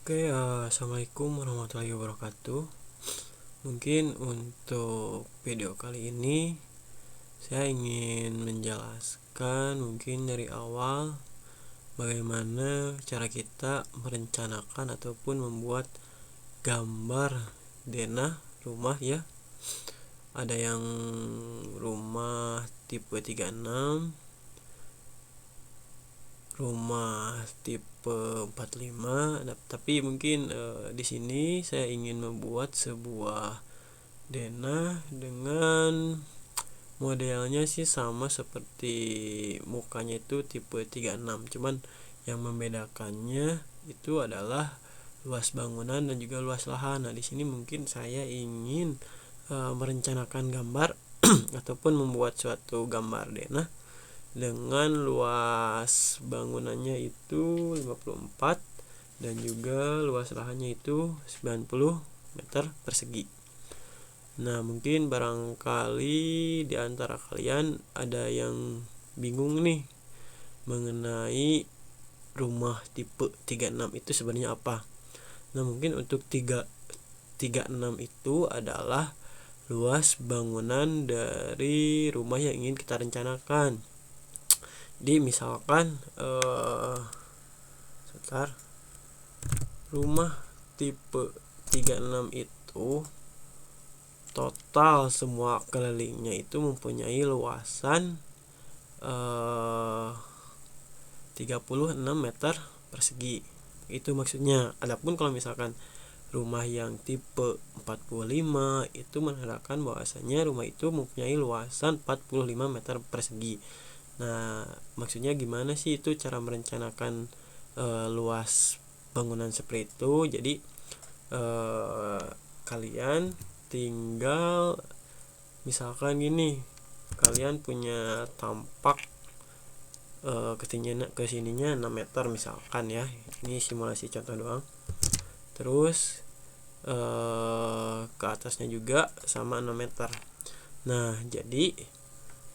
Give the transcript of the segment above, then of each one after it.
Assalamualaikum warahmatullahi wabarakatuh. Mungkin untuk video kali ini saya ingin menjelaskan mungkin dari awal bagaimana cara kita merencanakan ataupun membuat gambar denah rumah ya. Ada yang rumah tipe 36, rumah tipe 45, tapi mungkin di sini saya ingin membuat sebuah denah dengan modelnya sih sama seperti mukanya itu tipe 36, cuman yang membedakannya itu adalah luas bangunan dan juga luas lahan. Nah, di sini mungkin saya ingin merencanakan gambar ataupun membuat suatu gambar denah dengan luas bangunannya itu 54 dan juga luas lahannya itu 90 meter persegi. Nah, mungkin barangkali di antara kalian ada yang bingung nih mengenai rumah tipe 36 itu sebenarnya apa. Nah, mungkin untuk 36 itu adalah luas bangunan dari rumah yang ingin kita rencanakan. Jadi misalkan rumah tipe 36 itu total semua kelilingnya itu mempunyai luasan 36 meter persegi. Itu maksudnya. Adapun kalau misalkan rumah yang tipe 45 itu menandakan bahwasanya rumah itu mempunyai luasan 45 meter persegi. Nah, maksudnya gimana sih itu cara merencanakan luas bangunan seperti itu? Jadi kalian tinggal misalkan gini, kalian punya tampak kesininya 6 meter misalkan ya. Ini simulasi contoh doang. Terus ke atasnya juga sama 6 meter. Nah, jadi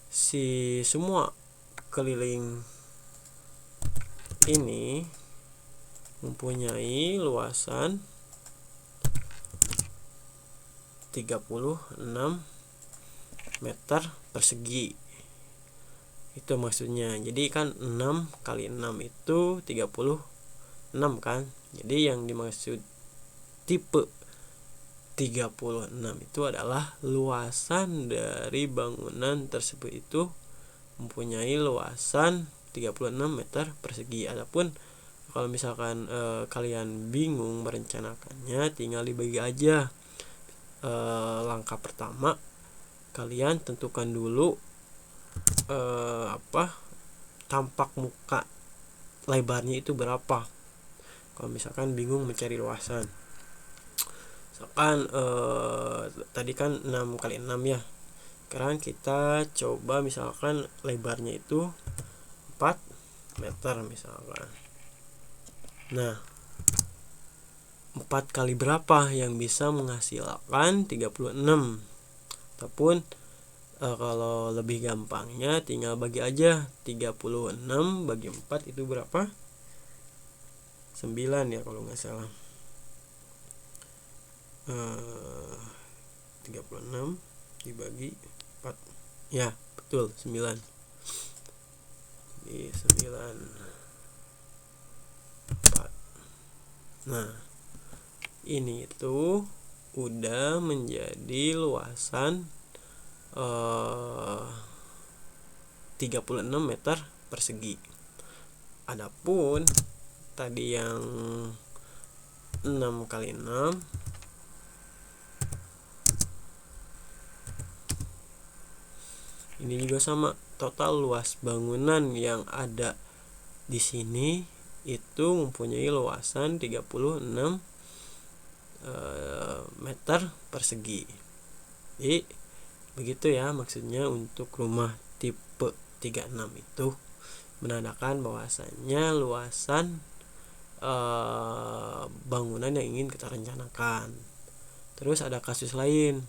si semua keliling ini mempunyai luasan 36 meter persegi. Itu maksudnya. Jadi kan 6 kali 6 itu 36 kan. Jadi yang dimaksud tipe 36 itu adalah luasan dari bangunan tersebut itu mempunyai luasan 36 meter persegi. Adapun kalau misalkan kalian bingung merencanakannya, tinggal dibagi aja. Langkah pertama, kalian tentukan dulu tampak muka lebarnya itu berapa. Kalau misalkan bingung mencari luasan, misalkan tadi kan 6 kali 6 ya. Sekarang kita coba misalkan lebarnya itu 4 meter misalkan. Nah, 4 kali berapa yang bisa menghasilkan 36? Ataupun kalau lebih gampangnya tinggal bagi aja. 36 bagi 4 itu berapa? 9 ya kalau nggak salah. 36 dibagi 4. Ya, betul, 9. Di 9 4. Nah, ini itu udah menjadi luasan 36 meter persegi. Adapun tadi yang 6 kali 6 ini juga sama, total luas bangunan yang ada di sini itu mempunyai luasan 36 meter persegi. Jadi begitu ya maksudnya untuk rumah tipe 36 itu menandakan bahwasannya luasan bangunan yang ingin kita rencanakan. Terus ada kasus lain.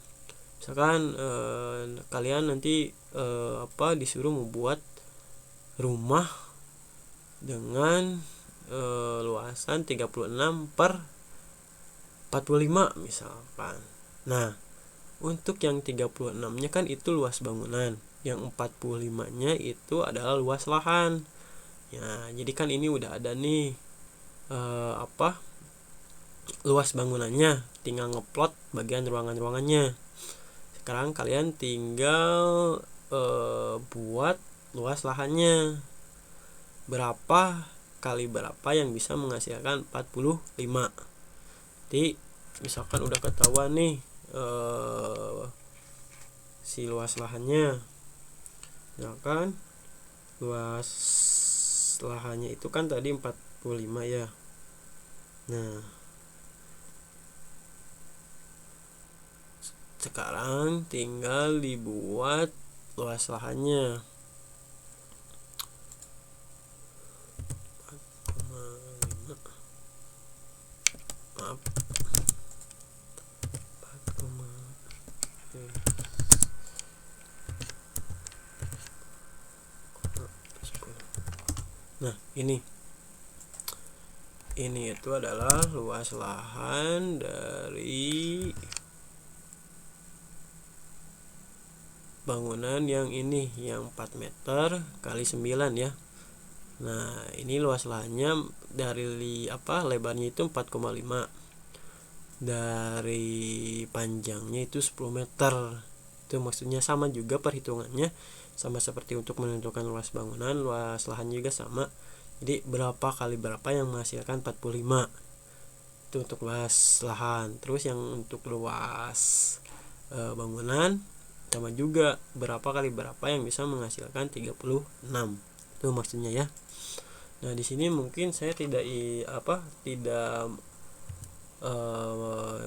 Misalkan kalian nanti disuruh membuat rumah dengan luasan 36 per 45 misalkan. Nah, untuk yang 36-nya kan itu luas bangunan, yang 45-nya itu adalah luas lahan. Ya, jadi kan ini udah ada nih luas bangunannya, tinggal ngeplot bagian ruangan-ruangannya. Sekarang kalian tinggal buat luas lahannya berapa kali berapa yang bisa menghasilkan 45. Jadi misalkan udah ketahuan nih si luas lahannya, misalkan luas lahannya itu kan tadi 45 ya. Nah, sekarang tinggal dibuat luas lahannya. Maaf. Nah, ini itu adalah luas lahan dari bangunan yang ini, yang 4 meter kali 9 ya. Nah, ini luas lahannya dari lebarnya itu 4,5, dari panjangnya itu 10 meter. Itu maksudnya sama juga perhitungannya, sama seperti untuk menentukan luas bangunan, luas lahan juga sama. Jadi berapa kali berapa yang menghasilkan 45, itu untuk luas lahan. Terus yang untuk luas bangunan sama juga, berapa kali berapa yang bisa menghasilkan 36. Itu maksudnya ya. Nah, di sini mungkin saya tidak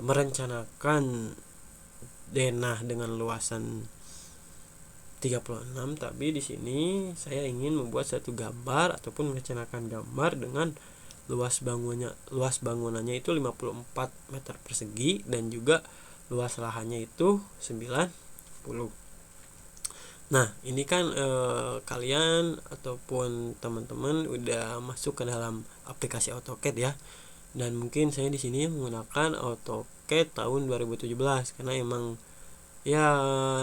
merencanakan denah dengan luasan 36, tapi di sini saya ingin membuat satu gambar ataupun merencanakan gambar dengan luas bangunannya itu 54 meter persegi dan juga luas lahannya itu 90. Nah, ini kan kalian ataupun teman-teman udah masuk ke dalam aplikasi AutoCAD ya. Dan mungkin saya di sini menggunakan AutoCAD tahun 2017 karena emang ya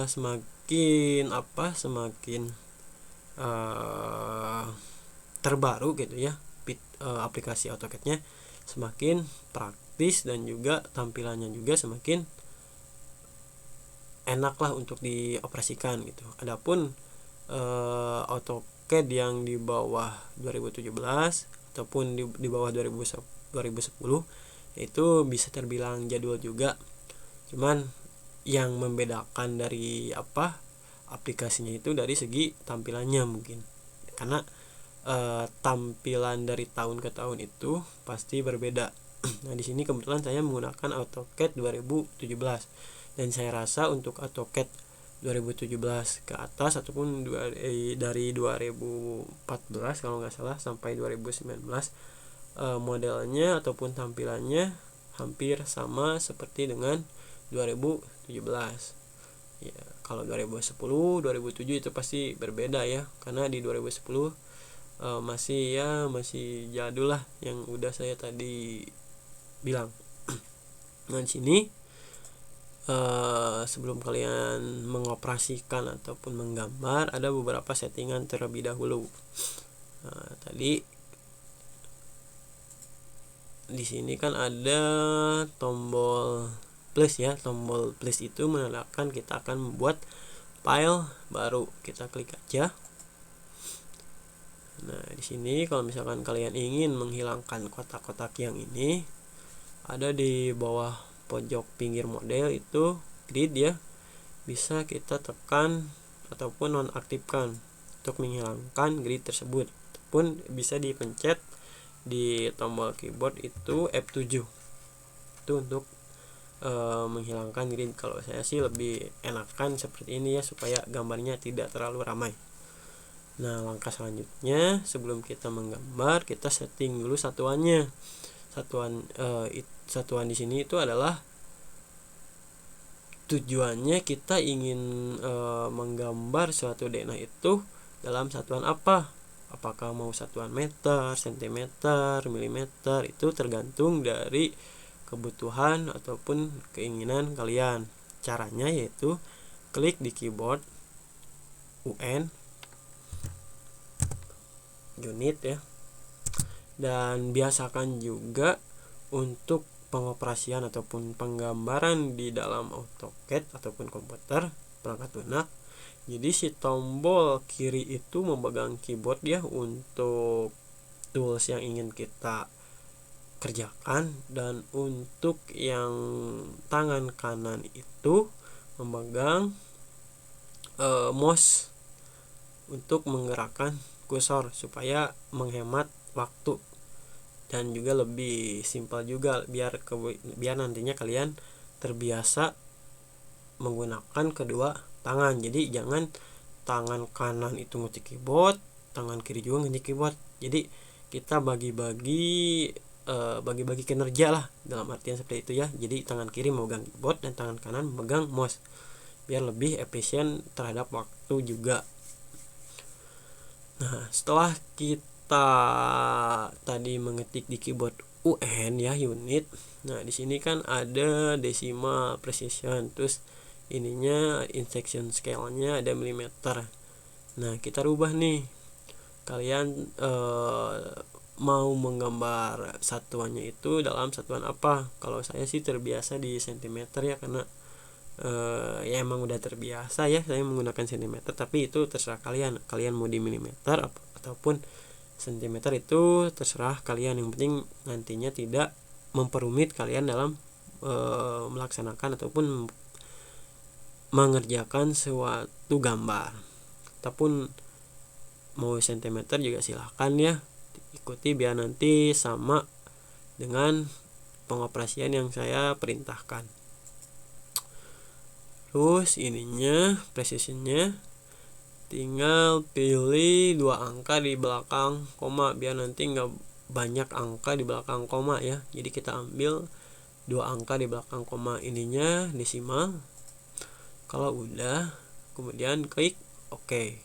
semakin terbaru gitu ya. Aplikasi AutoCAD-nya semakin praktis dan juga tampilannya juga semakin enak lah untuk dioperasikan gitu. Adapun AutoCAD yang di bawah 2017 ataupun di bawah 2010 itu bisa terbilang jadul juga. Cuman yang membedakan dari aplikasinya itu dari segi tampilannya mungkin. Karena tampilan dari tahun ke tahun itu pasti berbeda. Nah, di sini kebetulan saya menggunakan AutoCAD 2017 dan saya rasa untuk AutoCAD 2017 ke atas ataupun dari 2014 kalau nggak salah sampai 2019 modelnya ataupun tampilannya hampir sama seperti dengan 2017 ya. Kalau 2010 2007 itu pasti berbeda ya, karena di 2010 masih jadul lah yang udah saya tadi bilang. Nah, di sini sebelum kalian mengoperasikan ataupun menggambar ada beberapa settingan terlebih dahulu. Tadi di sini kan ada tombol plus ya. Tombol plus itu menandakan kita akan membuat file baru. Kita klik aja. Nah, di sini kalau misalkan kalian ingin menghilangkan kotak-kotak yang ini, ada di bawah pojok pinggir model itu grid ya. Bisa kita tekan ataupun nonaktifkan untuk menghilangkan grid tersebut. Pun bisa dipencet di tombol keyboard itu F7. Itu untuk menghilangkan grid. Kalau saya sih lebih enakan seperti ini ya, supaya gambarnya tidak terlalu ramai. Nah, langkah selanjutnya sebelum kita menggambar, kita setting dulu satuannya. Satuan di sini itu adalah tujuannya kita ingin menggambar suatu denah itu dalam satuan apa. apakah mau satuan meter, sentimeter, milimeter, itu tergantung dari kebutuhan ataupun keinginan kalian. Caranya yaitu klik di keyboard UN unit ya, dan biasakan juga untuk pengoperasian ataupun penggambaran di dalam AutoCAD ataupun komputer perangkat lunak. Jadi si tombol kiri itu memegang keyboard ya untuk tools yang ingin kita kerjakan, dan untuk yang tangan kanan itu memegang mouse untuk menggerakkan kursor supaya menghemat waktu dan juga lebih simpel juga, biar nantinya kalian terbiasa menggunakan kedua tangan. Jadi jangan tangan kanan itu ngetik keyboard, tangan kiri juga ngetik keyboard. Jadi kita bagi-bagi kinerja lah, dalam artian seperti itu ya. Jadi tangan kiri memegang keyboard dan tangan kanan memegang mouse biar lebih efisien terhadap waktu juga. Nah, setelah kita tadi mengetik di keyboard UN ya, unit. Nah, di sini kan ada decimal precision, terus ininya insection scale-nya ada milimeter. Nah, kita rubah nih. Kalian mau menggambar satuannya itu dalam satuan apa? Kalau saya sih terbiasa di sentimeter ya, karena ya emang udah terbiasa ya saya menggunakan sentimeter, tapi itu terserah kalian. Kalian mau di milimeter ataupun sentimeter itu terserah kalian. Yang penting nantinya tidak memperumit kalian dalam melaksanakan ataupun mengerjakan suatu gambar. Ataupun mau sentimeter juga silahkan ya, ikuti biar nanti sama dengan pengoperasian yang saya perintahkan. Terus ininya precisionnya tinggal pilih 2 angka di belakang koma biar nanti nggak banyak angka di belakang koma ya. Jadi kita ambil 2 angka di belakang koma, ininya desimal. Kalau udah, kemudian klik OK.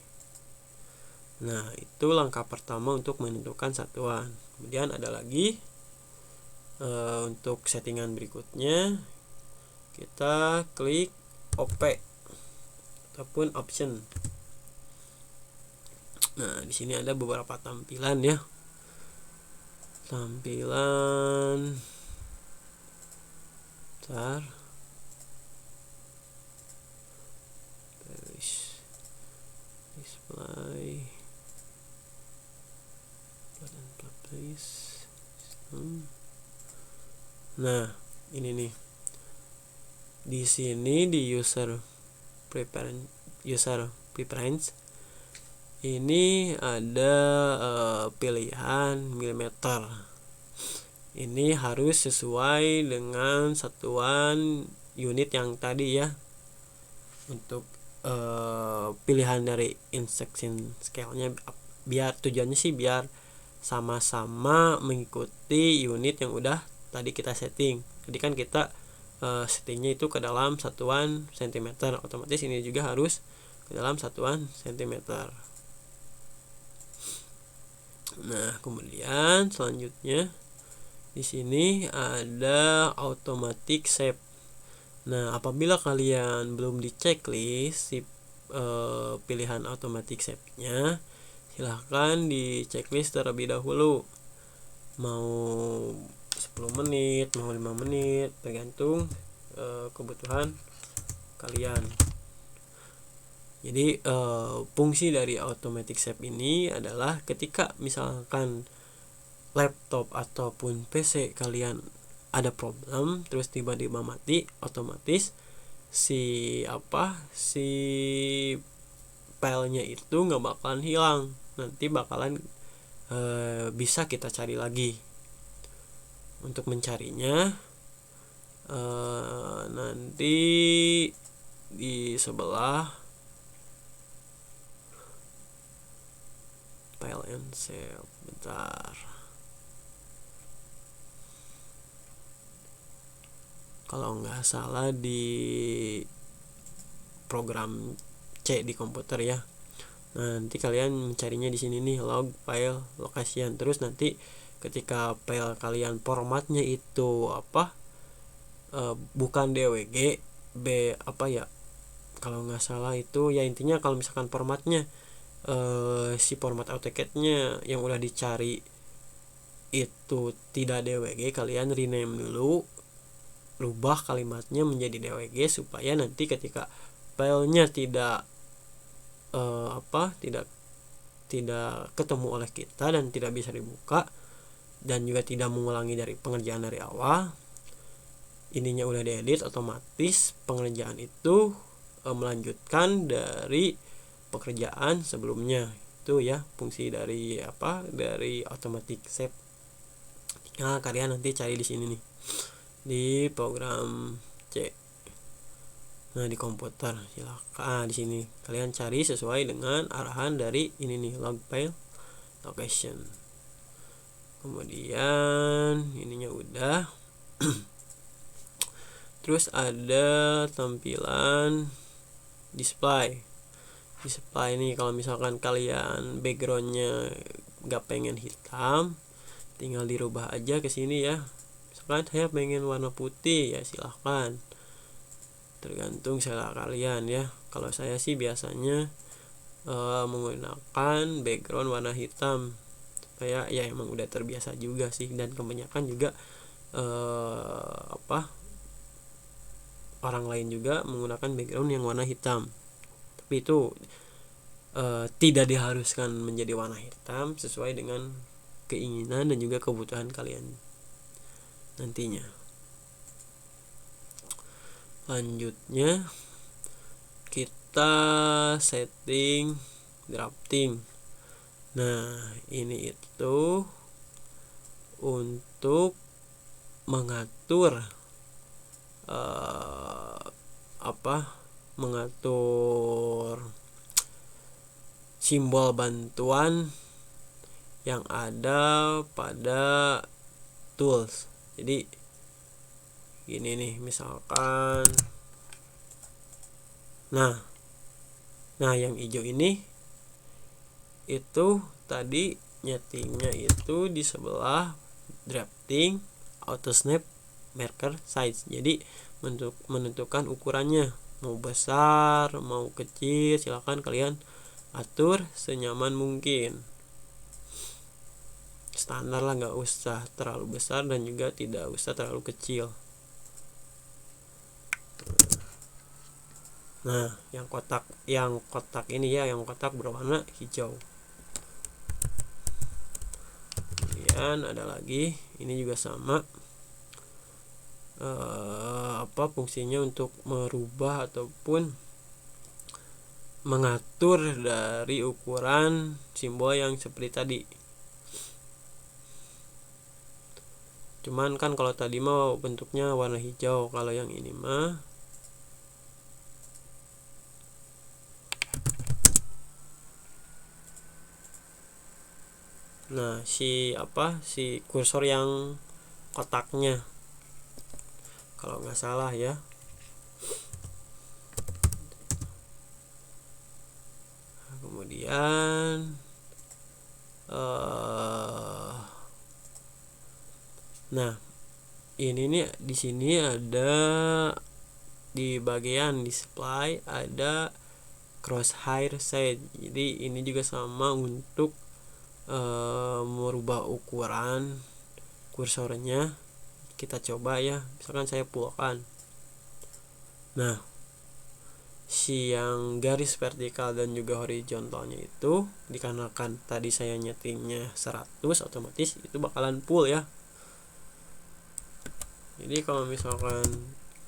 Nah, itu langkah pertama untuk menentukan satuan. Kemudian ada lagi untuk settingan berikutnya, kita klik OP ataupun option. Nah, di sini ada beberapa tampilan ya. Tampilan display Nah, ini nih. Di sini di user preference ini ada pilihan milimeter. Ini harus sesuai dengan satuan unit yang tadi ya. Untuk pilihan dari insection scale-nya, biar tujuannya sih biar sama-sama mengikuti unit yang udah tadi kita setting. Jadi kan kita settingnya itu ke dalam satuan sentimeter, otomatis ini juga harus ke dalam satuan sentimeter. Nah, kemudian selanjutnya di sini ada automatic shape. Nah, apabila kalian belum di checklist si pilihan automatic shape-nya, silahkan di checklist terlebih dahulu. Mau 10 menit, mau 5 menit, tergantung kebutuhan kalian. Jadi fungsi dari automatic shape ini adalah ketika misalkan laptop ataupun PC kalian ada problem terus tiba-tiba mati, otomatis si filenya itu nggak bakalan hilang, nanti bakalan bisa kita cari lagi. Untuk mencarinya nanti di sebelah file and save, bentar. Kalau nggak salah di program C di komputer ya. Nah, nanti kalian mencarinya di sini nih, log file location. Terus nanti ketika file kalian formatnya itu bukan DWG, apa ya, kalau nggak salah itu ya, intinya kalau misalkan formatnya si format AutoCAD-nya yang udah dicari itu tidak DWG, kalian rename dulu, rubah kalimatnya menjadi DWG supaya nanti ketika filenya tidak tidak ketemu oleh kita dan tidak bisa dibuka dan juga tidak mengulangi dari pengerjaan dari awal, ininya udah diedit, otomatis pengerjaan itu melanjutkan dari pekerjaan sebelumnya. Itu ya fungsi dari dari automatic save. Nah, kalian nanti cari di sini nih, di program C. Nah, di komputer silakan di sini kalian cari sesuai dengan arahan dari ini nih, log file location. Kemudian ininya udah. Terus ada tampilan display ini, kalau misalkan kalian backgroundnya nggak pengen hitam, tinggal dirubah aja ke sini ya. Misalkan saya pengen warna putih, ya silahkan, tergantung selera kalian ya. Kalau saya sih biasanya menggunakan background warna hitam supaya ya emang udah terbiasa juga sih, dan kebanyakan juga orang lain juga menggunakan background yang warna hitam, tapi itu tidak diharuskan menjadi warna hitam, sesuai dengan keinginan dan juga kebutuhan kalian nantinya. Lanjutnya kita setting drafting. Nah, ini itu untuk mengatur mengatur simbol bantuan yang ada pada tools. Jadi gini nih, misalkan nah yang hijau ini itu tadi nyetingnya itu di sebelah drafting auto snap marker size. Jadi menentukan ukurannya, mau besar mau kecil, silakan kalian atur senyaman mungkin. Standar lah, nggak usah terlalu besar dan juga tidak usah terlalu kecil. Nah, yang kotak ini ya, yang kotak berwarna hijau. Kemudian ada lagi, ini juga sama, fungsinya untuk merubah ataupun mengatur dari ukuran simbol yang seperti tadi. Cuman kan kalau tadi mah bentuknya warna hijau, kalau yang ini mah si kursor yang kotaknya kalau nggak salah ya. Kemudian ini nih di sini ada di bagian display ada crosshair size. Jadi ini juga sama untuk merubah ukuran kursornya. Kita coba ya, misalkan saya pulkan. Nah, si yang garis vertikal dan juga horizontalnya itu, dikarenakan tadi saya nyetingnya 100, otomatis itu bakalan full ya. Jadi kalau misalkan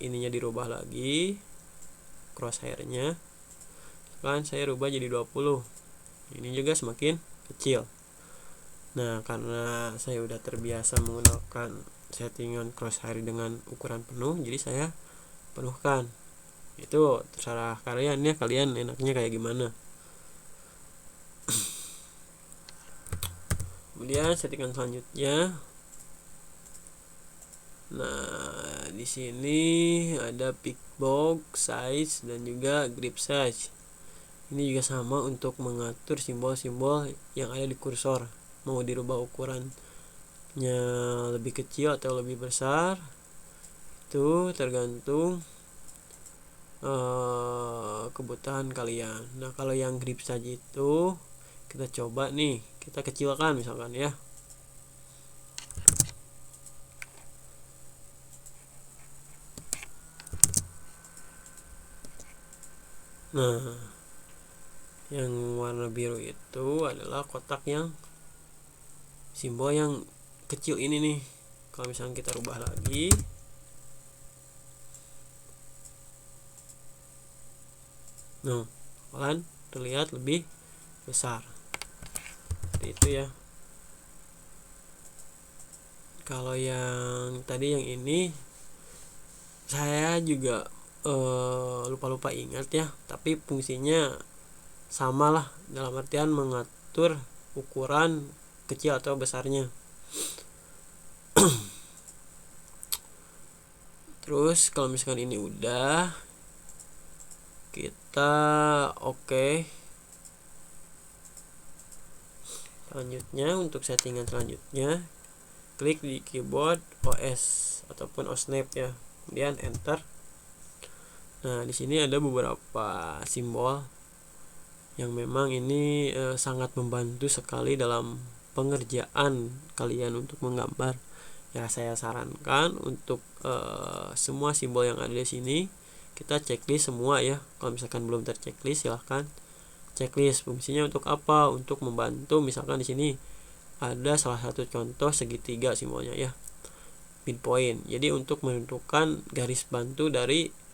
ininya dirubah lagi crosshairnya, kan saya rubah jadi 20, ini juga semakin kecil. Nah, karena saya udah terbiasa menggunakan settingan crosshair dengan ukuran penuh, jadi saya penuhkan. Itu terserah kalian ya, kalian enaknya kayak gimana. Kemudian settingan selanjutnya, di sini ada pick box size dan juga grip size. Ini juga sama untuk mengatur simbol-simbol yang ada di kursor, mau dirubah ukurannya lebih kecil atau lebih besar itu tergantung kebutuhan kalian. Nah, kalau yang grip saja itu kita coba nih, kita kecilkan misalkan ya. Nah, yang warna biru itu adalah kotak yang simbol yang kecil ini nih. Kalau misalnya kita rubah lagi, nah, kan terlihat lebih besar. Seperti itu ya. Kalau yang tadi yang ini saya juga lupa-lupa ingat ya, tapi fungsinya sama lah, dalam artian mengatur ukuran kecil atau besarnya. Terus kalau misalkan ini udah, kita oke. Selanjutnya untuk settingan selanjutnya, klik di keyboard OS ataupun OSnap ya, kemudian enter. Nah, di sini ada beberapa simbol yang memang ini sangat membantu sekali dalam pengerjaan kalian untuk menggambar. Ya, saya sarankan untuk semua simbol yang ada di sini kita checklist semua ya. Kalau misalkan belum terchecklist, silahkan checklist. Fungsinya untuk apa? Untuk membantu. Misalkan di sini ada salah satu contoh segitiga simbolnya ya, midpoint. Jadi untuk menentukan garis bantu dari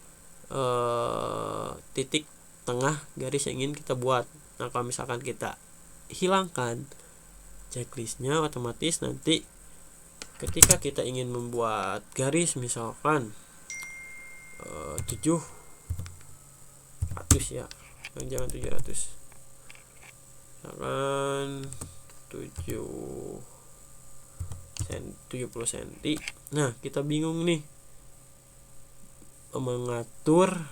titik tengah garis yang ingin kita buat. Nah, kalau misalkan kita hilangkan checklistnya, otomatis nanti ketika kita ingin membuat garis misalkan 700 ya, jangan 700, misalkan 70 cm. Nah, kita bingung nih mengatur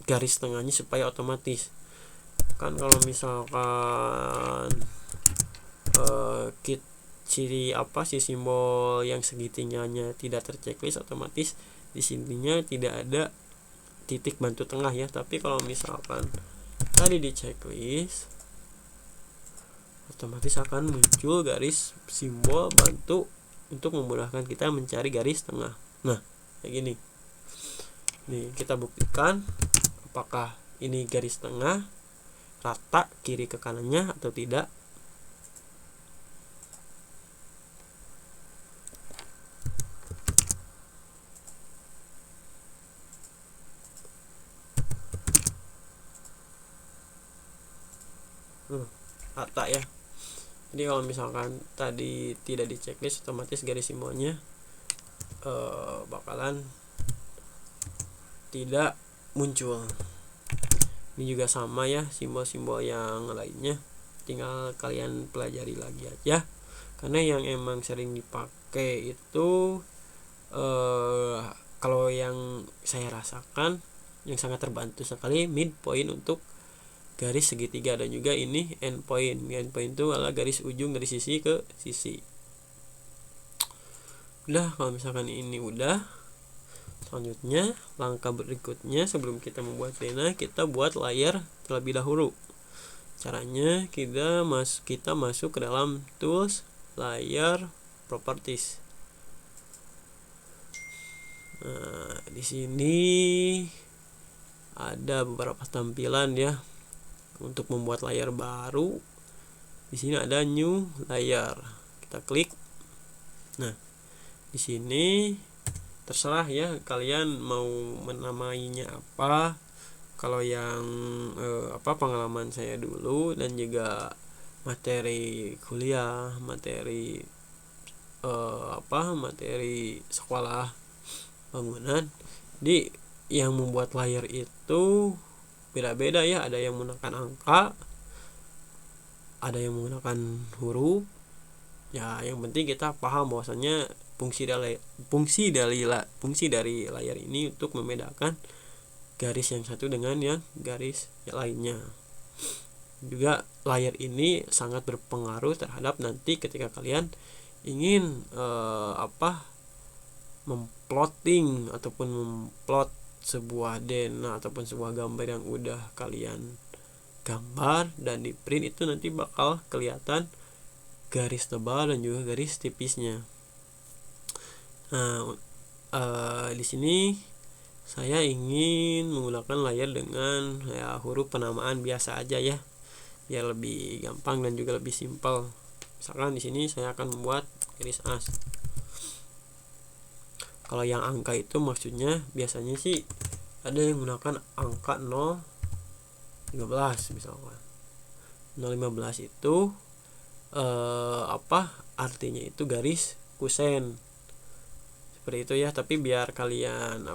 garis tengahnya supaya otomatis. Kan kalau misalkan si simbol yang segitiganya tidak terchecklist, otomatis di sininya tidak ada titik bantu tengah ya. Tapi kalau misalkan tadi di checklist, otomatis akan muncul garis simbol bantu untuk memudahkan kita mencari garis tengah. Nah, kayak gini. Nih, kita buktikan apakah ini garis tengah rata kiri ke kanannya atau tidak. Rata ya. Jadi kalau misalkan tadi tidak di checklist, otomatis garis simbolnya bakalan tidak muncul. Ini juga sama ya, simbol-simbol yang lainnya tinggal kalian pelajari lagi aja, karena yang emang sering dipakai itu kalau yang saya rasakan yang sangat terbantu sekali midpoint untuk garis segitiga, dan juga ini endpoint. Endpoint itu adalah garis ujung dari sisi ke sisi. Udah, kalau misalkan ini udah, selanjutnya langkah berikutnya sebelum kita membuat zona, kita buat layer terlebih dahulu. Caranya kita masuk ke dalam tools, layer, properties. Nah, di sini ada beberapa tampilan ya. Untuk membuat layer baru, di sini ada new layer. Kita klik. Nah, di sini terserah ya kalian mau menamainya apa. Kalau yang pengalaman saya dulu dan juga materi kuliah, materi materi sekolah bangunan, di yang membuat layer itu beda-beda ya. Ada yang menggunakan angka, ada yang menggunakan huruf ya. Yang penting kita paham bahwasanya fungsi dari layar ini untuk membedakan garis yang satu dengan yang garis yang lainnya. Juga layer ini sangat berpengaruh terhadap nanti ketika kalian ingin memplotting ataupun memplot sebuah dena ataupun sebuah gambar yang udah kalian gambar dan di print, itu nanti bakal kelihatan garis tebal dan juga garis tipisnya. Nah, di sini saya ingin menggunakan layer dengan huruf penamaan biasa aja ya, biar lebih gampang dan juga lebih simpel. Misalkan di sini saya akan membuat garis as. Kalau yang angka itu maksudnya biasanya sih ada yang menggunakan angka 0,15 misalkan. 0,15 itu artinya itu garis kusen. Seperti itu ya, tapi biar kalian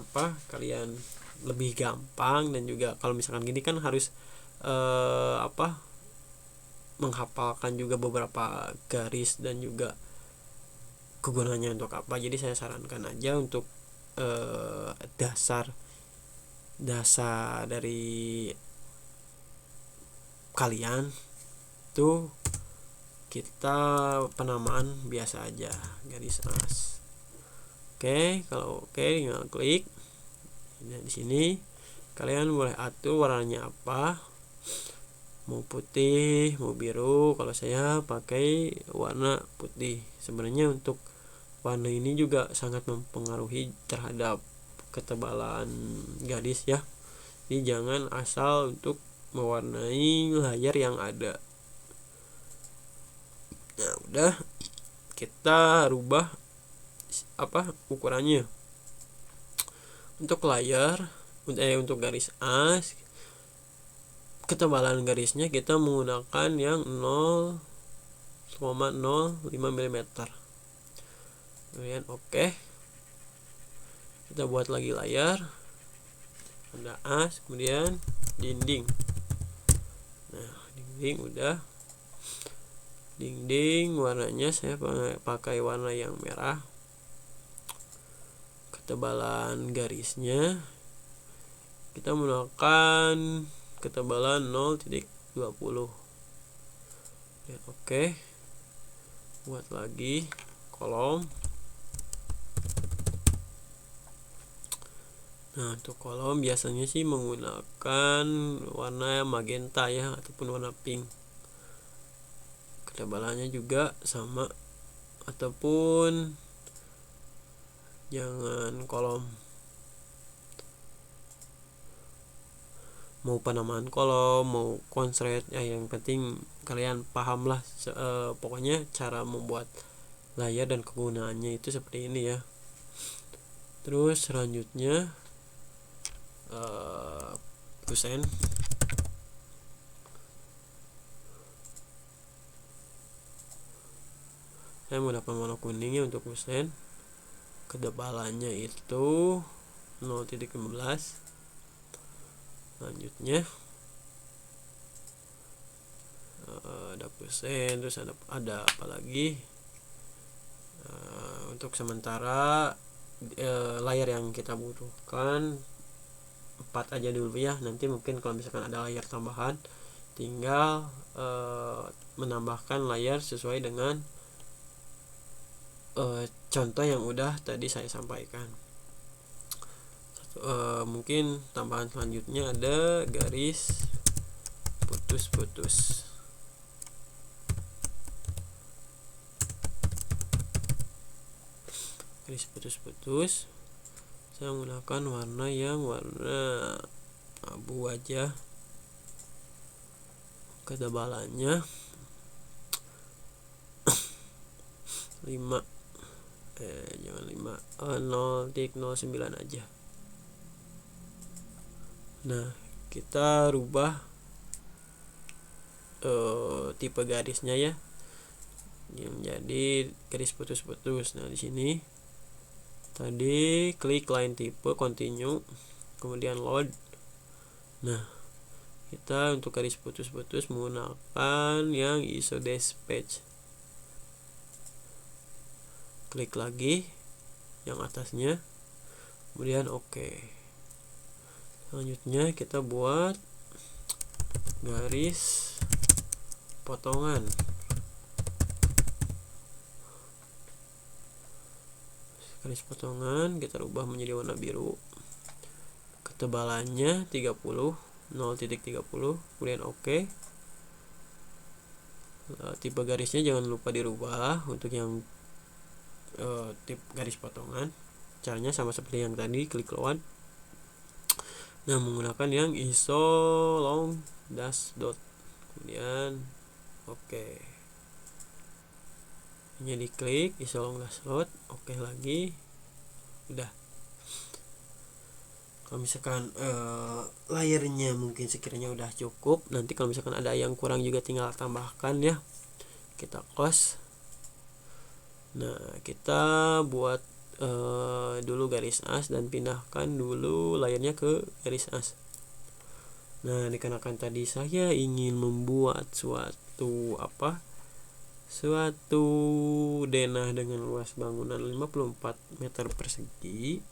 kalian lebih gampang dan juga kalau misalkan gini kan harus menghafalkan juga beberapa garis dan juga kegunaannya untuk apa. Jadi saya sarankan aja untuk dasar dari kalian tuh kita penamaan biasa aja, garis as. Oke, kalau oke tinggal klik. Nah, di sini kalian boleh atur warnanya apa, mau putih, mau biru. Kalau saya pakai warna putih. Sebenarnya untuk warna ini juga sangat mempengaruhi terhadap ketebalan garis ya. Jadi jangan asal untuk mewarnai layar yang ada. Nah, udah kita rubah ukurannya. Untuk layar untuk garis as, ketebalan garisnya kita menggunakan yang 0,05 mm. Kemudian oke. Kita buat lagi layar. Ada as, kemudian dinding. Nah, dinding udah. Dinding warnanya saya pakai warna yang merah. Ketebalan garisnya kita menggunakan ketebalan 0,20. Ya, oke. Buat lagi kolom. Nah, untuk kolom biasanya sih menggunakan warna magenta ya ataupun warna pink. Ketebalannya juga sama, ataupun jangan kolom, mau penamaan kolom, mau konslet ya, yang penting kalian paham lah pokoknya cara membuat layar dan kegunaannya itu seperti ini ya. Terus selanjutnya kusen. Saya menggunakan warna kuning ya untuk kusen. Ketebalannya itu 0,15. Selanjutnya ada kusen, terus ada apa lagi. Untuk sementara layar yang kita butuhkan 4 aja dulu ya. Nanti mungkin kalau misalkan ada layar tambahan tinggal menambahkan layar sesuai dengan contoh yang udah tadi saya sampaikan. Mungkin tambahan selanjutnya ada garis putus-putus. Garis putus-putus saya menggunakan warna yang warna abu aja. Ketebalannya 5 jangan 5 0,09 aja. Nah, kita rubah tipe garisnya ya, yang jadi garis putus-putus. Nah, di sini tadi klik line type, continue, kemudian load. Nah, kita untuk garis putus-putus menggunakan yang ISO dispatch. Klik lagi yang atasnya, kemudian oke. Selanjutnya kita buat garis potongan. Garis potongan kita rubah menjadi warna biru. Ketebalannya 30, 0.30, kemudian oke. Tipe garisnya jangan lupa dirubah untuk yang tipe garis potongan. Caranya sama seperti yang tadi, klik load. Nah, menggunakan yang ISO long dash dot, kemudian oke. Ini diklik ISO long dash dot, oke lagi, udah. Kalau misalkan layarnya mungkin sekiranya udah cukup, nanti kalau misalkan ada yang kurang juga tinggal tambahkan ya. Kita close. Nah, kita buat dulu garis as dan pindahkan dulu layarnya ke garis as. Nah, dikarenakan tadi saya ingin membuat suatu denah dengan luas bangunan 54 meter persegi.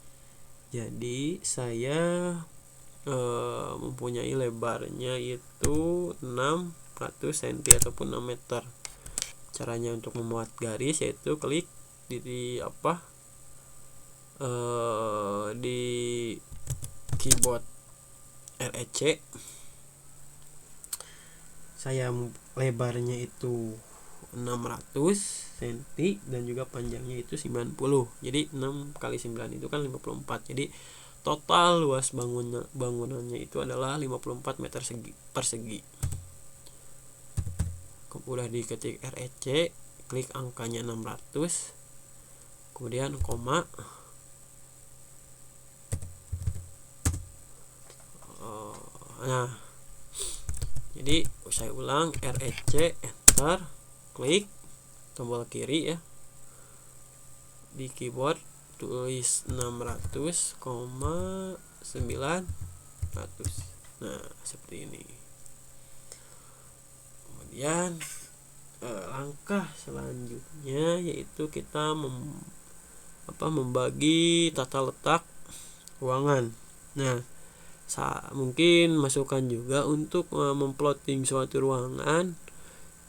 Jadi saya mempunyai lebarnya itu 600 cm ataupun 6 meter. Caranya untuk membuat garis yaitu klik di keyboard REC. Saya lebarnya itu 600 cm dan juga panjangnya itu 90. Jadi 6 kali 9 itu kan 54. Jadi total luas bangunannya itu adalah 54 meter persegi. Udah diketik REC, klik angkanya 600, kemudian koma. Nah, jadi saya ulang, REC, enter, klik tombol kiri ya di keyboard, tulis 600,900. Nah, seperti ini. Kemudian langkah selanjutnya yaitu kita membagi tata letak ruangan. Nah, mungkin masukan juga untuk memplotting suatu ruangan,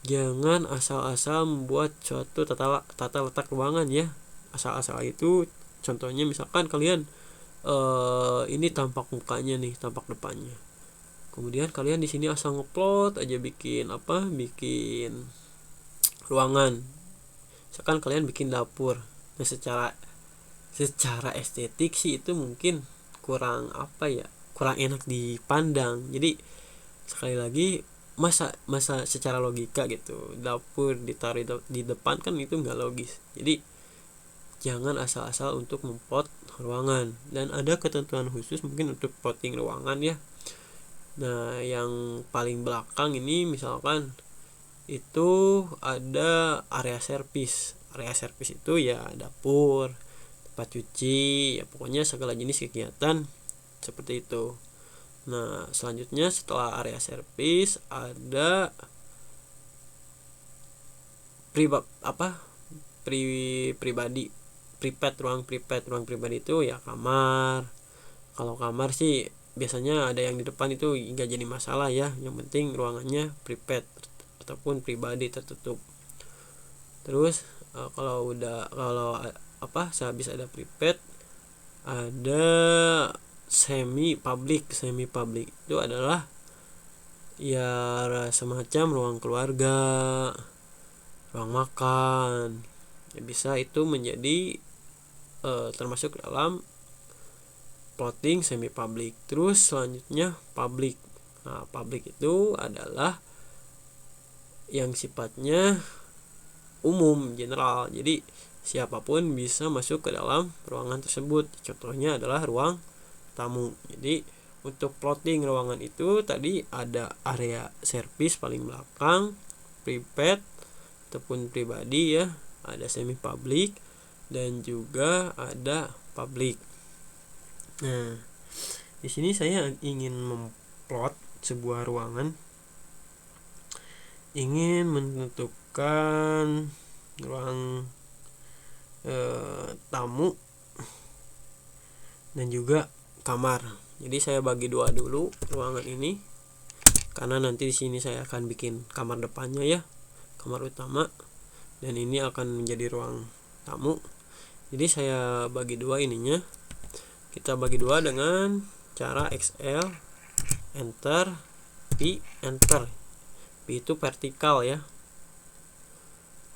jangan asal-asal membuat suatu tata letak ruangan ya. Asal-asal itu contohnya misalkan kalian ini tampak mukanya nih, tampak depannya. Kemudian kalian di sini asal ngeplot aja bikin ruangan. Misalkan kalian bikin dapur. Nah, secara estetik sih itu mungkin kurang enak dipandang. Jadi sekali lagi masa secara logika gitu, dapur ditaruh di depan kan itu nggak logis. Jadi jangan asal-asal untuk memplot ruangan, dan ada ketentuan khusus mungkin untuk plotting ruangan ya. Nah, yang paling belakang ini misalkan itu ada area servis. Area servis itu ya dapur, tempat cuci, ya pokoknya segala jenis kegiatan seperti itu. Nah, selanjutnya setelah area servis ada pribadi, ruang pribadi itu ya kamar. Kalau kamar sih biasanya ada yang di depan itu nggak jadi masalah ya, yang penting ruangannya private ataupun pribadi tertutup. Terus kalau sehabis ada private ada semi public itu adalah ya semacam ruang keluarga, ruang makan ya, bisa itu menjadi termasuk dalam plotting semi public. Terus selanjutnya public. Nah, public itu adalah yang sifatnya umum, general. Jadi siapapun bisa masuk ke dalam ruangan tersebut. Contohnya adalah ruang tamu. Jadi untuk plotting ruangan itu tadi ada area servis paling belakang, private ataupun pribadi ya, ada semi public dan juga ada public. Nah, di sini saya ingin memplot sebuah ruangan, ingin menentukan ruang tamu dan juga kamar. Jadi saya bagi dua dulu ruangan ini, karena nanti di sini saya akan bikin kamar depannya ya, kamar utama, dan ini akan menjadi ruang tamu. Jadi saya bagi dua ininya. Kita bagi dua dengan cara XL, enter, P, enter. P itu vertikal ya.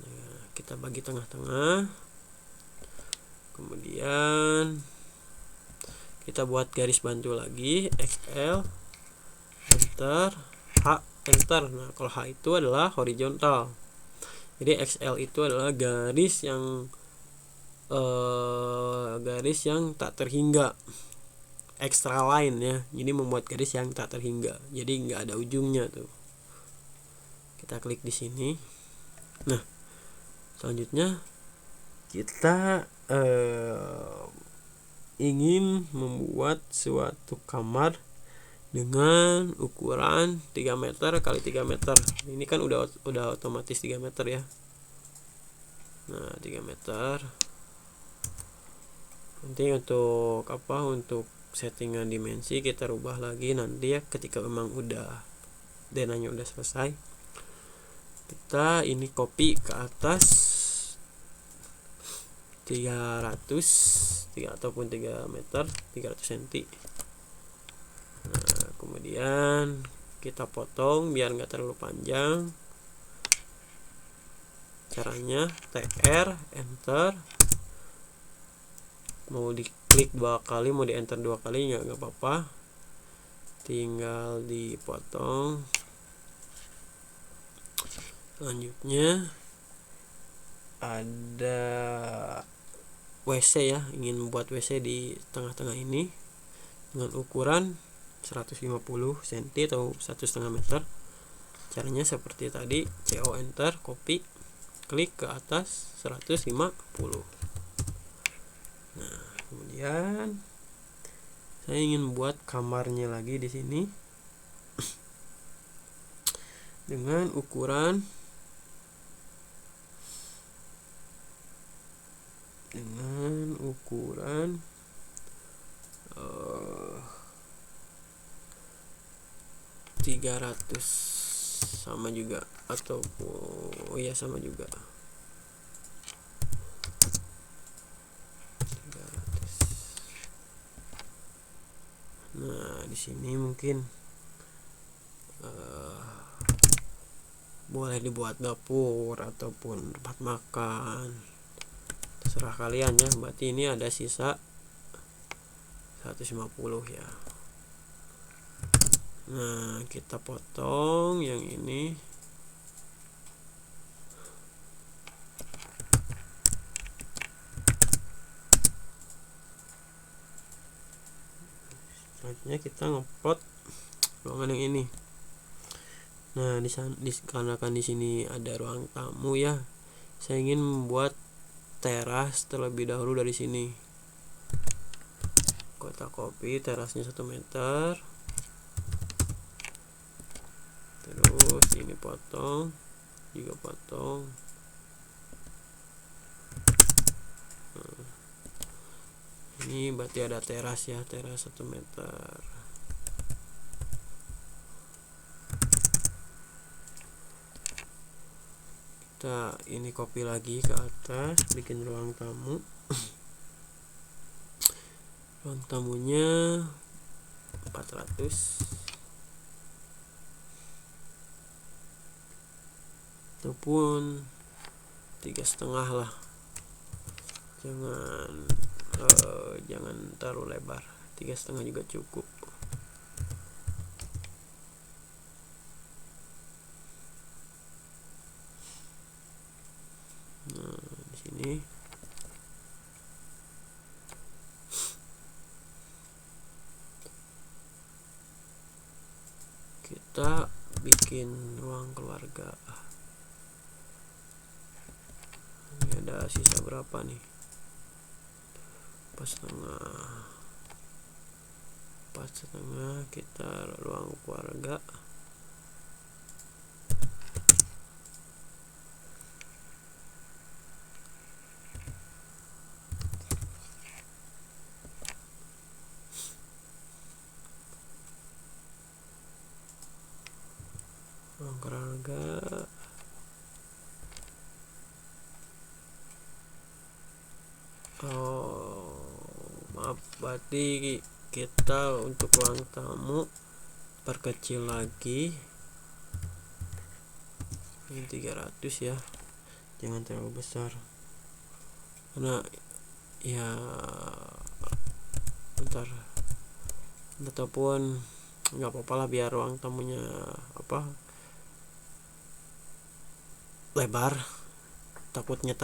Nah, kita bagi tengah-tengah. Kemudian kita buat garis bantu lagi, XL, enter, H, enter. Nah, kalau H itu adalah horizontal. Jadi XL itu adalah garis yang tak terhingga, extra line ya. Jadi membuat garis yang tak terhingga, jadi nggak ada ujungnya tuh. Kita klik di sini. Nah, selanjutnya kita ingin membuat suatu kamar dengan ukuran 3 meter kali 3 meter. Ini kan udah otomatis 3 meter ya. Nah, 3 meter. Nanti untuk untuk settingan dimensi kita rubah lagi nanti ya, ketika memang udah denanya udah selesai. Kita ini copy ke atas 300 ataupun 3 meter, 300 cm. Nah, kemudian kita potong biar nggak terlalu panjang. Caranya TR, enter. Mau diklik 2 kali, mau di enter 2 kali nggak apa-apa, tinggal dipotong. Selanjutnya ada WC ya, ingin membuat WC di tengah-tengah ini dengan ukuran 150 cm atau 1,5 meter. Caranya seperti tadi, CO, enter, copy, klik ke atas 150. Nah, kemudian saya ingin membuat kamarnya lagi di sini dengan ukuran 300 sama juga, atau ya sama juga 300. Nah, di sini mungkin boleh dibuat dapur ataupun tempat makan, terserah kalian ya. Berarti ini ada sisa 150 ya. Nah, kita potong yang ini. Selanjutnya kita ngepot ruangan yang ini. Nah, karena kan di sini ada ruang tamu ya, saya ingin membuat teras terlebih dahulu dari sini. Kita copy terasnya 1 meter. Terus ini potong, juga potong. Nah, ini berarti ada teras ya, teras 1 meter. Kita ini copy lagi ke atas, bikin ruang tamu. Ruang tamunya 400 ataupun 3,5 lah, jangan terlalu lebar, 3,5 juga cukup. Nah, di sini kita bikin ruang keluarga. Ini ada sisa berapa nih? 4,5. Kita ruang keluarga. keluarga. Maaf, berarti kita untuk ruang tamu perkecil lagi, ini 300 ya, jangan terlalu besar karena ya bentar, ataupun nggak apa-apa lah biar ruang tamunya lebar, takutnya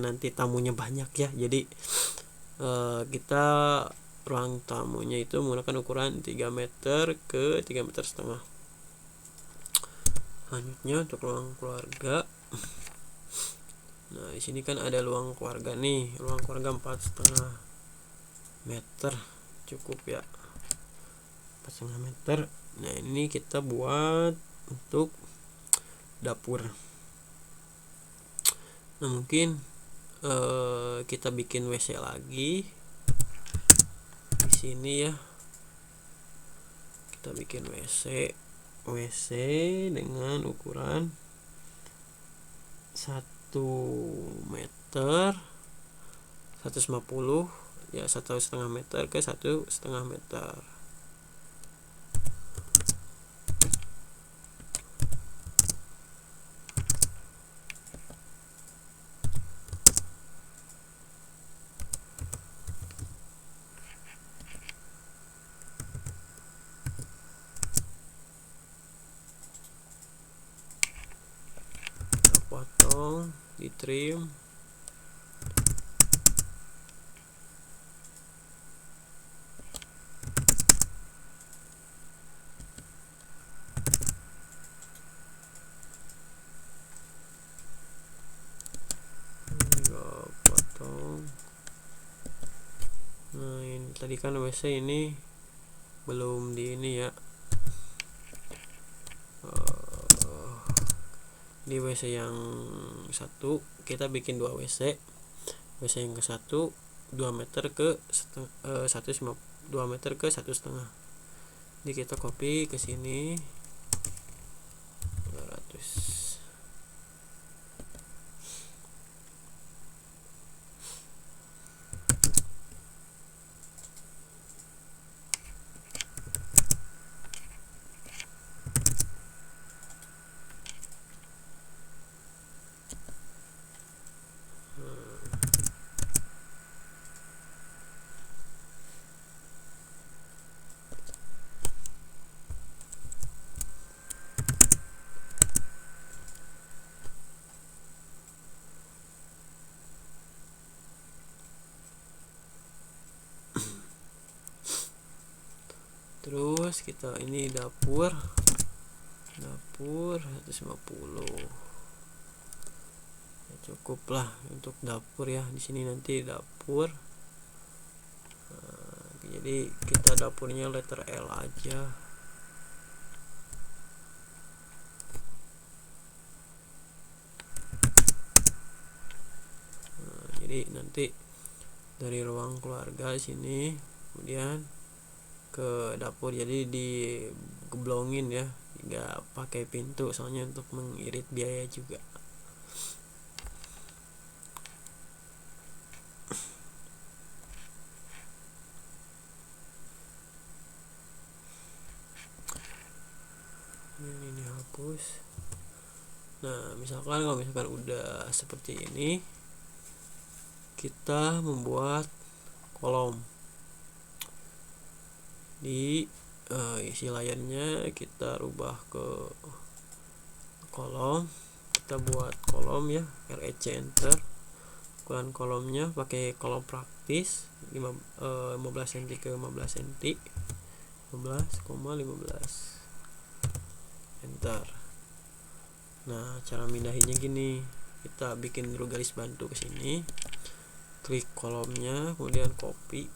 nanti tamunya banyak ya. Jadi kita ruang tamunya itu menggunakan ukuran 3 meter ke 3 meter setengah. Selanjutnya untuk ruang keluarga, nah di sini kan ada ruang keluarga nih, ruang keluarga 4,5 meter cukup ya, 4,5 meter. Nah ini kita buat untuk dapur. Nah mungkin kita bikin WC lagi di sini ya. Kita bikin WC dengan ukuran 1 meter 150 ya, 1,5 meter ke 1,5 meter. Potong, di trim. Potong. Nah ini tadi kan WC ini belum di ini ya, di WC yang satu kita bikin 2 WC yang ke satu 2 meter ke 2 meter ke 1,5. Jadi kita copy ke sini 200. Terus kita ini dapur 150 ya, cukup lah untuk dapur ya. Di sini nanti dapur, jadi kita dapurnya letter L aja. Jadi nanti dari ruang keluarga sini kemudian ke dapur, jadi digeblongin ya, nggak pakai pintu soalnya untuk mengirit biaya juga. Ini hapus. Nah misalkan kalau misalkan udah seperti ini, kita membuat kolom di isi layarnya, kita rubah ke kolom, kita buat kolom ya, REC enter. Ukuran kolomnya pakai kolom praktis 15 cm ke 15 cm, 15,15 enter. Nah cara mindahinnya gini, kita bikin garis bantu ke sini, klik kolomnya, kemudian copy,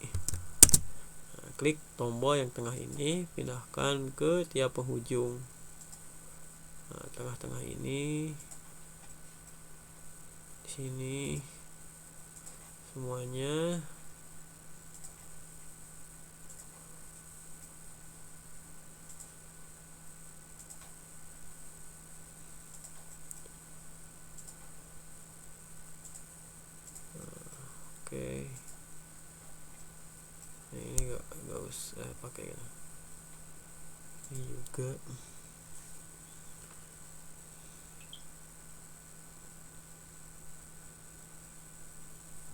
klik tombol yang tengah ini, pindahkan ke tiap penghujung. Nah, tengah-tengah ini, di sini semuanya. Oke. Nah, ini gak usah pakai ya. Ini juga.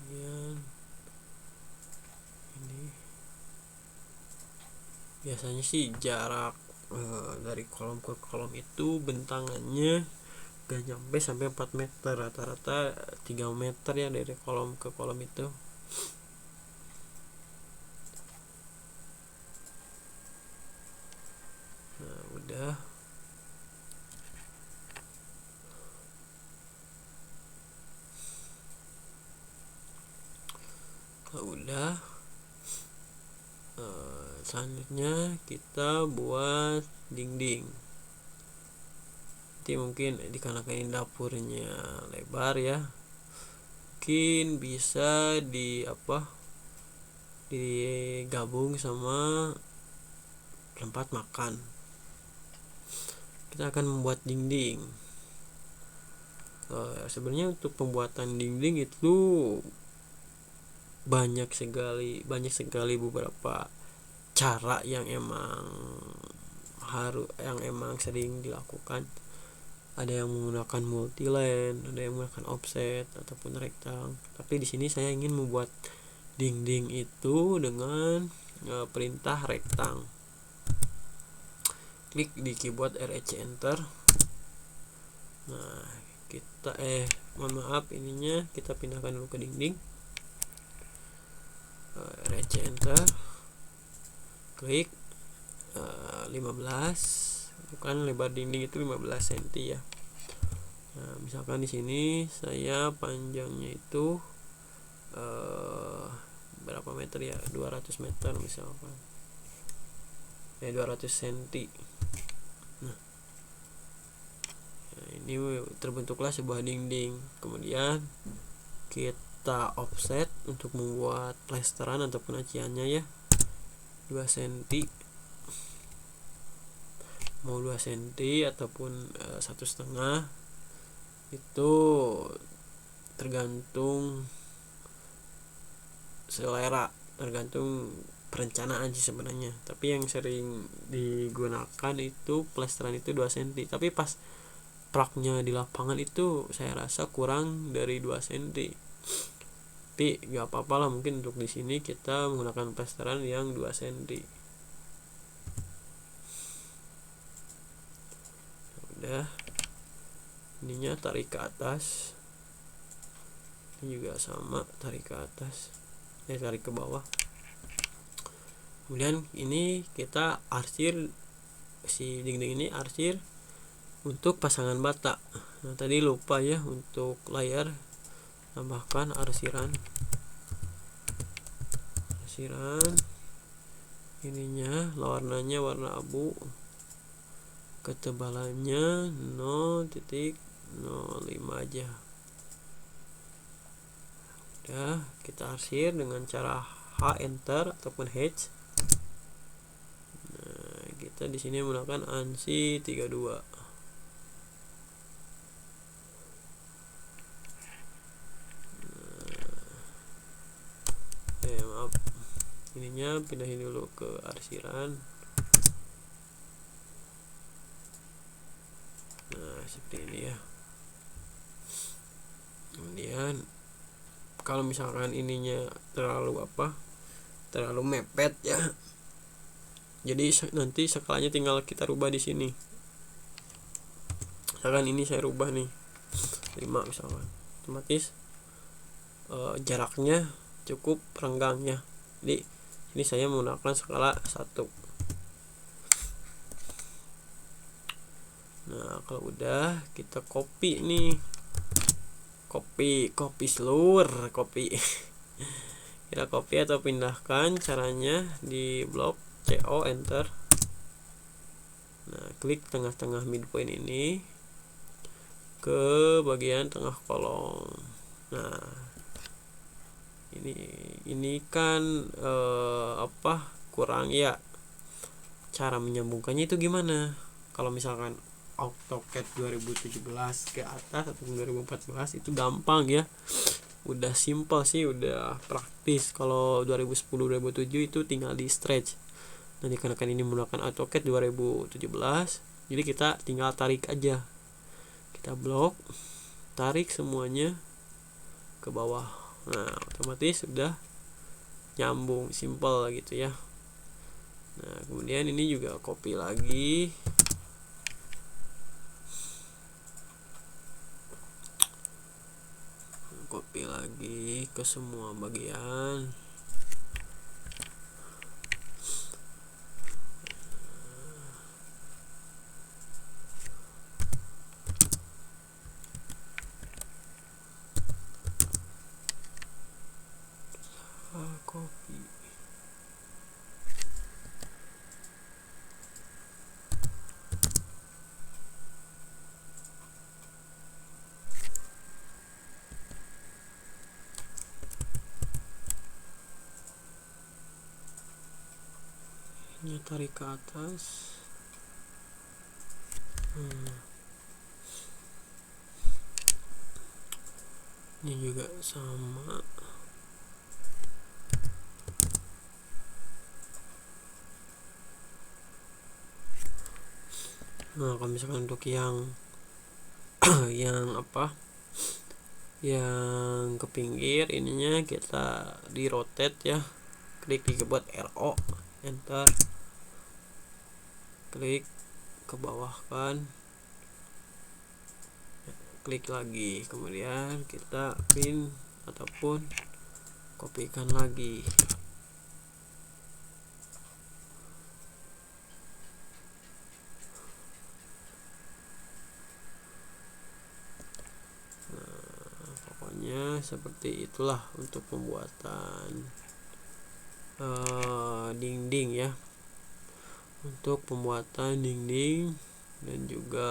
Kemudian ini biasanya sih jarak dari kolom ke kolom itu bentangannya gak nyampe sampai 4 meter, rata-rata 3 meter ya dari kolom ke kolom itu. Nah udah, selanjutnya kita buat dinding. Nanti mungkin dikarenakan ini dapurnya lebar ya, mungkin bisa digabung sama tempat makan. Kita akan membuat dinding. Sebenarnya untuk pembuatan dinding itu banyak sekali beberapa cara yang emang sering dilakukan. Ada yang menggunakan multiline, ada yang menggunakan offset ataupun rektang. Tapi di sini saya ingin membuat dinding itu dengan perintah rektang. Klik di keyboard REC enter. Nah, ininya kita pindahkan dulu ke dinding. REC enter. Klik 15. Kan lebar dinding itu 15 cm ya. Nah, misalkan di sini saya panjangnya itu berapa meter ya? 200 meter misalkan. 200 cm. Nah, ini terbentuklah sebuah dinding. Kemudian kita offset untuk membuat plesteran ataupun aciannya ya. 2 cm. Mau 2 cm ataupun 1,5 itu tergantung selera, tergantung perencanaan sih sebenarnya. Tapi yang sering digunakan itu plesteran itu 2 cm. Tapi pas praknya di lapangan itu saya rasa kurang dari 2 cm. Tapi nggak apa-apa lah, mungkin untuk di sini kita menggunakan plesteran yang 2 cm. Udah, ininya tarik ke atas, ini juga sama, tarik ke atas, tarik ke bawah. Kemudian ini kita arsir, si dinding ini arsir untuk pasangan bata. Nah tadi lupa ya, untuk layar tambahkan arsiran ininya warnanya warna abu, ketebalannya 0.05 aja. Udah, kita arsir dengan cara H enter ataupun H. Nah, kita di sini menggunakan ANSI 32. Maaf, ininya pindahin dulu ke arsiran. Nah seperti ini ya. Kemudian kalau misalkan ininya terlalu mepet ya, jadi nanti skalanya tinggal kita rubah di sini. Misalkan ini saya rubah nih 5 misalkan, otomatis jaraknya cukup renggang ya. Jadi ini saya menggunakan skala 1. Nah kalau udah, kita copy nih, copy seluruh kita copy atau pindahkan. Caranya di blok CO enter. Nah klik tengah-tengah midpoint ini ke bagian tengah kolom. Nah ini kan kurang ya. Cara menyambungkannya itu gimana? Kalau misalkan AutoCAD 2017 ke atas atau 2014 itu gampang ya. udah simpel sih, udah praktis. Kalau 2010 2007 itu tinggal di stretch. Nah, dikarenakan ini menggunakan AutoCAD 2017, jadi kita tinggal tarik aja. Kita blok, tarik semuanya ke bawah. Nah, otomatis sudah nyambung, simple gitu ya. Nah, kemudian ini juga copy lagi. Copy lagi ke semua bagian. Copy. Ini tarik ke atas. Ini juga sama. Nah, kalau misalkan untuk yang yang apa, yang ke pinggir, ininya kita di rotate ya, klik di keyboard RO, enter, klik ke bawah kan, klik lagi, kemudian kita pin ataupun kopikan lagi. Pokoknya seperti itulah untuk pembuatan dinding ya, untuk pembuatan dinding dan juga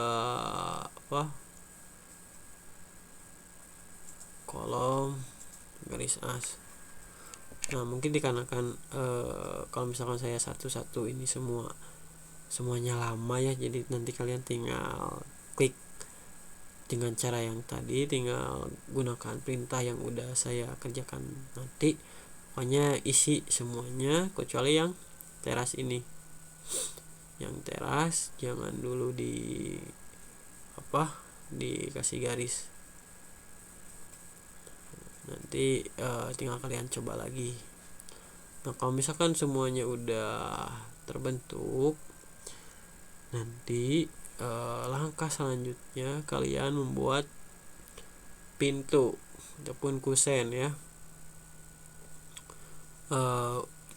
apa, kolom, garis as. Nah, mungkin dikarenakan kalau misalkan saya satu-satu ini semuanya lama ya, jadi nanti kalian tinggal klik dengan cara yang tadi, tinggal gunakan perintah yang udah saya kerjakan nanti. Pokoknya isi semuanya kecuali yang teras ini. Yang teras jangan dulu dikasih garis. Nanti tinggal kalian coba lagi. Nah, kalau misalkan semuanya udah terbentuk, nanti langkah selanjutnya kalian membuat pintu ataupun kusen ya.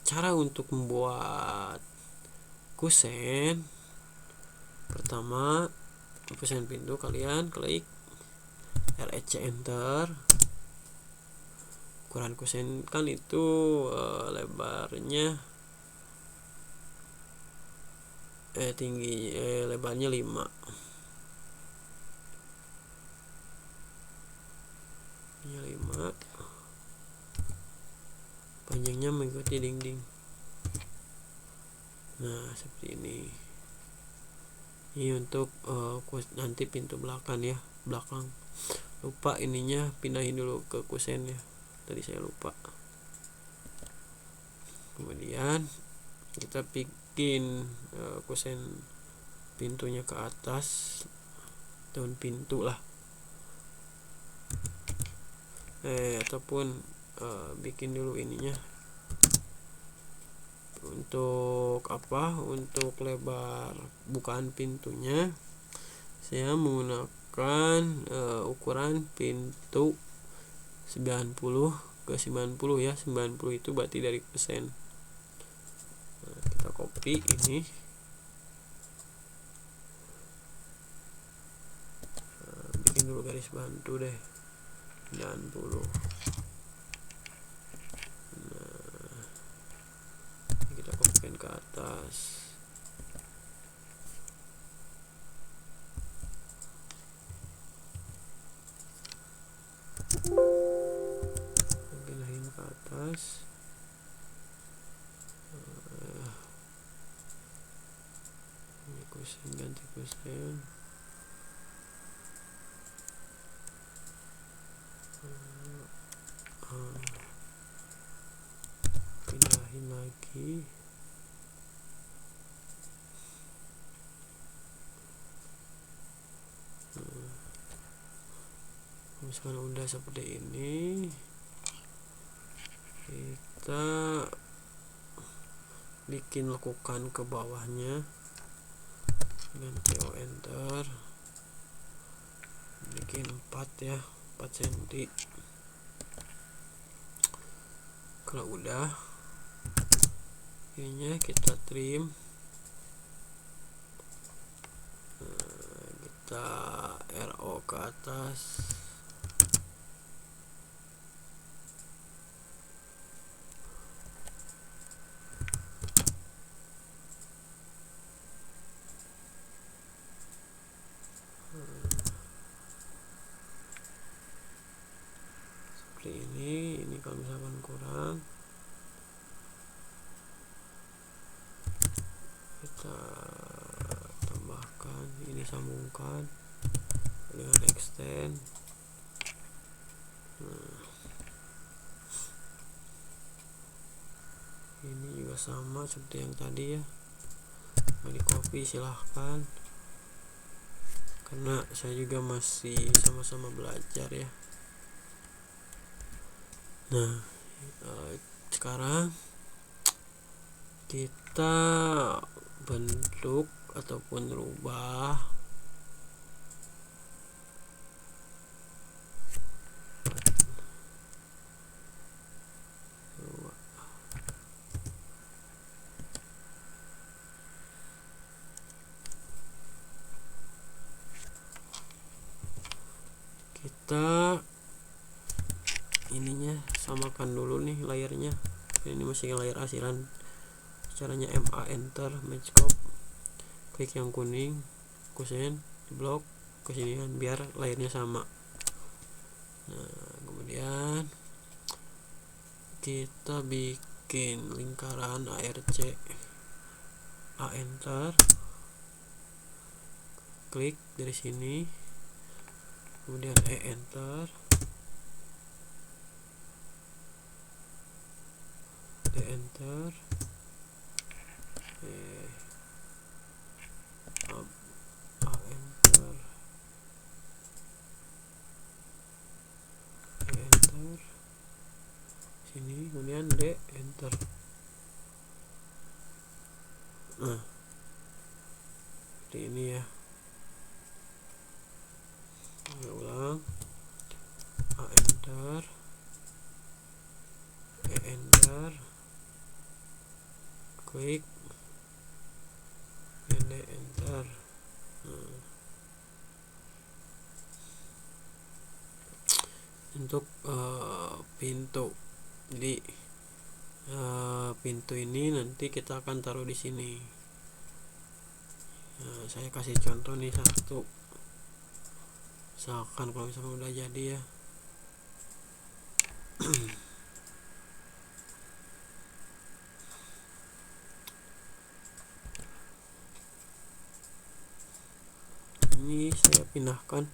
Cara untuk membuat kusen, pertama kusen pintu, kalian klik REC enter. Ukuran kusen kan itu lebarnya lebarnya 5, panjangnya mengikuti dinding. Nah, seperti ini. Ini untuk nanti pintu belakang ya, belakang. Lupa ininya, pindahin dulu ke kusen ya, tadi saya lupa. Kemudian kita bikin kusen pintunya ke atas, daun pintu lah, ataupun bikin dulu ininya. Untuk apa, untuk lebar bukaan pintunya saya menggunakan ukuran pintu 90 ke 90 ya. 90 itu berarti dari kusen. Nah, kita copy ini, bikin dulu garis bantu deh 90. Kita kopikan ke atas. Pindahin ke atas. Ini kusen, ganti kusen. tambahin lagi. Misalkan udah seperti ini, kita bikin lekukan ke bawahnya dengan CO enter, bikin 4 ya, 4 cm. Kalau udah, ininya kita trim, kita RO ke atas, seperti ini kalau misalkan kurang kita tambahkan, ini sambungkan dengan extend. Ini juga sama seperti yang tadi ya, mau di copy silahkan, karena saya juga masih sama-sama belajar ya. Nah, sekarang kita bentuk ataupun rubah kita ininya samakan dulu nih layarnya. Ini masih layar asilan. Caranya MA enter match scope, klik yang kuning, kusen di blok kesinian biar layarnya sama. Nah, kemudian kita bikin lingkaran ARC, A enter, klik dari sini, kemudian E enter, D enter, A enter, E enter, sini, kemudian D enter. Nah, seperti ini ya. Ulang, A enter, E enter, klik, D enter. Untuk pintu, jadi pintu ini nanti kita akan taruh di sini. Saya kasih contoh nih satu, misalkan kalau misalkan udah jadi ya. Ini saya pindahkan.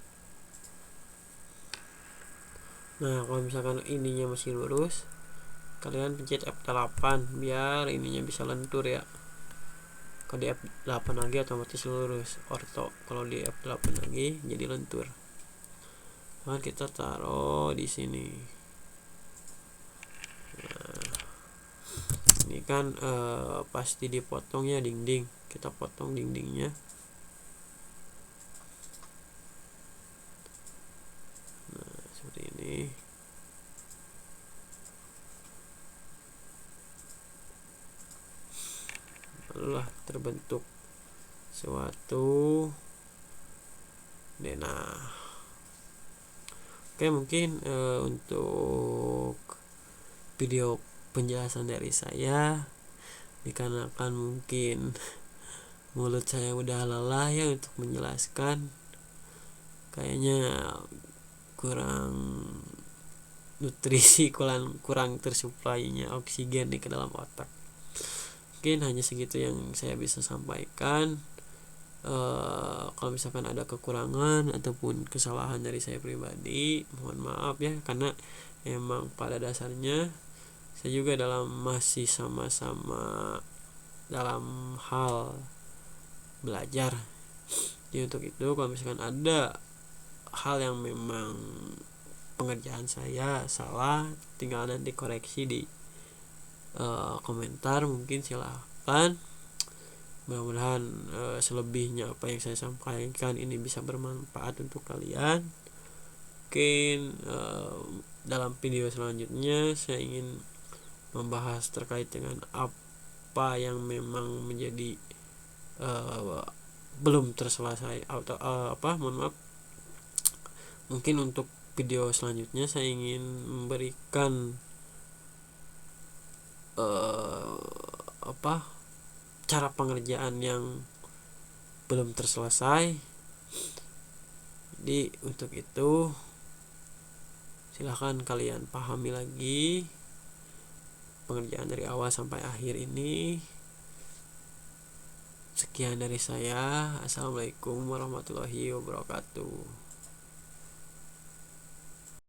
Nah, kalau misalkan ininya masih lurus, kalian pencet F8 biar ininya bisa lentur ya. Kalau di F8 lagi otomatis lurus orto, kalau di F8 lagi jadi lentur. Nah, kita taruh di sini. Nah, ini kan pasti dipotong ya dinding, kita potong dindingnya. Nah, seperti ini. Barulah terbentuk suatu denah. Oke, mungkin untuk video penjelasan dari saya, dikarenakan mungkin mulut saya udah lelah ya untuk menjelaskan, kayaknya kurang nutrisi, kurang tersuplainya oksigen nih ke dalam otak. Mungkin hanya segitu yang saya bisa sampaikan. Kalau misalkan ada kekurangan ataupun kesalahan dari saya pribadi, mohon maaf ya, karena emang pada dasarnya saya juga masih sama-sama dalam hal belajar. Jadi untuk itu kalau misalkan ada hal yang memang pengerjaan saya salah, tinggal nanti koreksi di komentar, mungkin silahkan. Mudah-mudahan selebihnya apa yang saya sampaikan ini bisa bermanfaat untuk kalian. Mungkin dalam video selanjutnya saya ingin membahas terkait dengan apa yang memang menjadi belum terselesai atau mohon maaf. Mungkin untuk video selanjutnya saya ingin memberikan cara pengerjaan yang belum terselesai. Jadi untuk itu silahkan kalian pahami lagi pengerjaan dari awal sampai akhir ini. Sekian dari saya. Assalamualaikum warahmatullahi wabarakatuh.